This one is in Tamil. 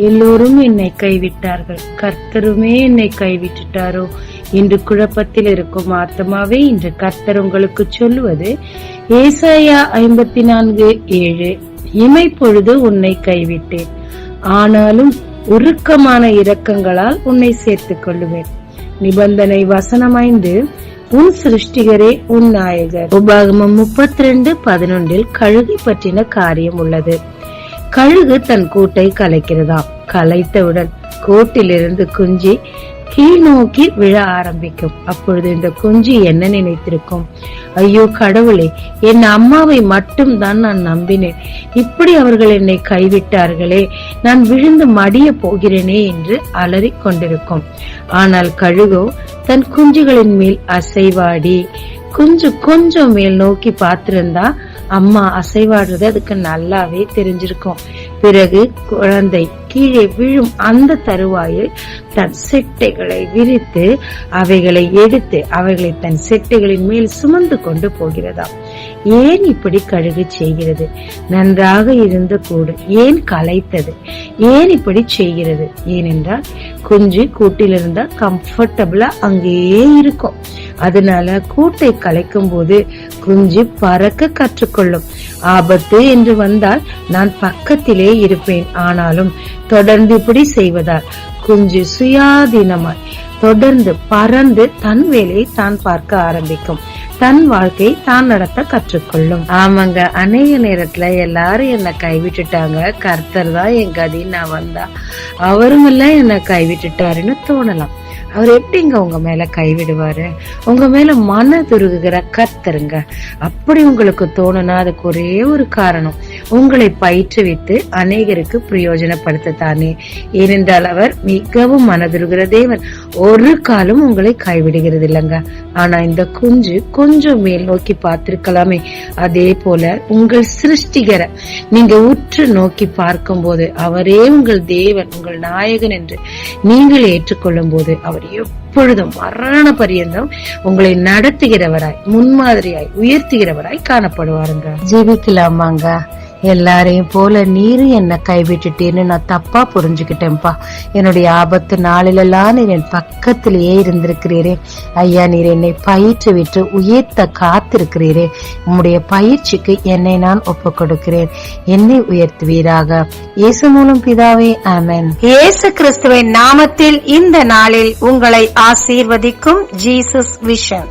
எல்லோரும் என்னை கைவிட்டார்கள், கர்த்தருமே என்னை கைவிட்டுட்டாரோ என்று குழப்பத்தில் இருக்கும் ஆத்மாவே, இன்று கர்த்தர் உங்களுக்கு சொல்லுவது ஏசாயா 54:7. இமைப்பொழுது உன்னை கைவிட்டேன், ஆனாலும் உருக்கமான இரக்கங்களால் உன்னை சேர்த்துக் கொள்ளுவேன். நிபந்தனை வசனம் 5. உன் சிருஷ்டிகரே உன் நாயகர். உபாகமம் 32:11 கழுகை பற்றின காரியம் உள்ளது. கழுகு தன் கூட்டை கலைக்கிறதாம். கலைத்தவுடன் கூட்டிலிருந்து குஞ்சு கீழ் நோக்கி விழ ஆரம்பிக்கும். அப்பொழுது இந்த குஞ்சு என்ன நினைத்திருக்கும்? ஐயோ கடவுளே, என் அம்மாவை மட்டும் தான் நான் நம்பினேன், இப்படி அவர்கள் என்னை கைவிட்டார்களே, நான் விழுந்து மடிய போகிறேனே என்று அலறிக் கொண்டிருக்கும். ஆனால் கழுகோ தன் குஞ்சுகளின் மேல் அசைவாடி குஞ்சு கொஞ்சம் மேல் நோக்கி பார்த்திருந்தா அம்மா அசைவாடுறது அதுக்கு நல்லாவே தெரிஞ்சிருக்கும். பிறகு குழந்தை கீழே விழும் அந்த தருவாயில் தன் செட்டைகளை விரித்து அவைகளை எடுத்து அவைகளை தன் செட்டைகளின் மேல் சுமந்து கொண்டு போகிறதாம். ஏன் இப்படி கழுகு செய்கிறது? நன்றாக இருந்த கூடு ஏன் கலைத்தது? ஏன் இப்படி செய்கிறது? ஏனென்றால் குஞ்சு கூட்டில் இருந்தா கம்ஃபர்டபுளா அங்கேயே இருக்கும். அதனால கூட்டை கலைக்கும் போது குஞ்சு பறக்க கற்றுக்கொள்ளும். ஆபத்து என்று வந்தால் நான் பக்கத்திலே இருப்பேன். ஆனாலும் தொடர்ந்து இப்படி செய்வதால் குஞ்சு சுயாதீனமாய் தொடர்ந்து பறந்து தன் வேலையை தான் பார்க்க ஆரம்பிக்கும். தன் வாழ்க்கை தான் நடத்த கற்றுக்கொள்ளும். ஆமாங்க, அநேக நேரத்துல எல்லாரும் என்ன கைவிட்டுட்டாங்க, கர்த்தர் தான் என் கதின்னு நான் வந்தா அவரும் எல்லாம் என்ன கைவிட்டுட்டாருன்னு தோணலாம். அவர் எப்படிங்க உங்க மேல கைவிடுவாரு? உங்க மேல மனதுருகுகிற கர்த்தருங்க. அப்படி உங்களுக்கு தோணுனா அதுக்கு ஒரே ஒரு காரணம், உங்களை பயிற்றுவித்து அநேகருக்கு பிரயோஜனப்படுத்தத்தானே. ஏனென்றால் அவர் மிகவும் மனதுருகிற தேவன். ஒரு காலம் உங்களை கைவிடுகிறது இல்லைங்க. ஆனா இந்த குஞ்சு கொஞ்சம் மேல் நோக்கி பார்த்திருக்கலாமே. அதே போல உங்கள் சிருஷ்டிகரை நீங்க உற்று நோக்கி பார்க்கும் போது அவரே உங்கள் தேவன், உங்கள் நாயகன் என்று நீங்கள் ஏற்றுக்கொள்ளும் போது அவர் எப்பொழுதும் மரண பரியந்தம் உங்களை நடத்துகிறவராய், முன்மாதிரியாய், உயர்த்துகிறவராய் காணப்படுவாருங்க. ஜீவிக்கலாமாங்க. எல்லாரையும் போல நீரு என்ன கைவிட்டுட்டேன்னு நான் தப்பா புரிஞ்சுக்கிட்டேன்ப்பா. என்னுடைய ஆபத்து நாளிலெல்லாம் நீர் என் பக்கத்திலேயே இருந்திருக்கிறீரே ஐயா. நீர் என்னை பயிற்று விட்டு உயர்த்த காத்திருக்கிறீரே. உம்முடைய பயிற்சிக்கு என்னை நான் ஒப்பு கொடுக்கிறேன். என்னை உயர்த்துவீராக. இயேசு மூலம் பிதாவே, ஆமென். இயேசு கிறிஸ்துவின் நாமத்தில் இந்த நாளில் உங்களை ஆசீர்வதிக்கும் ஜீசஸ் விஷன்.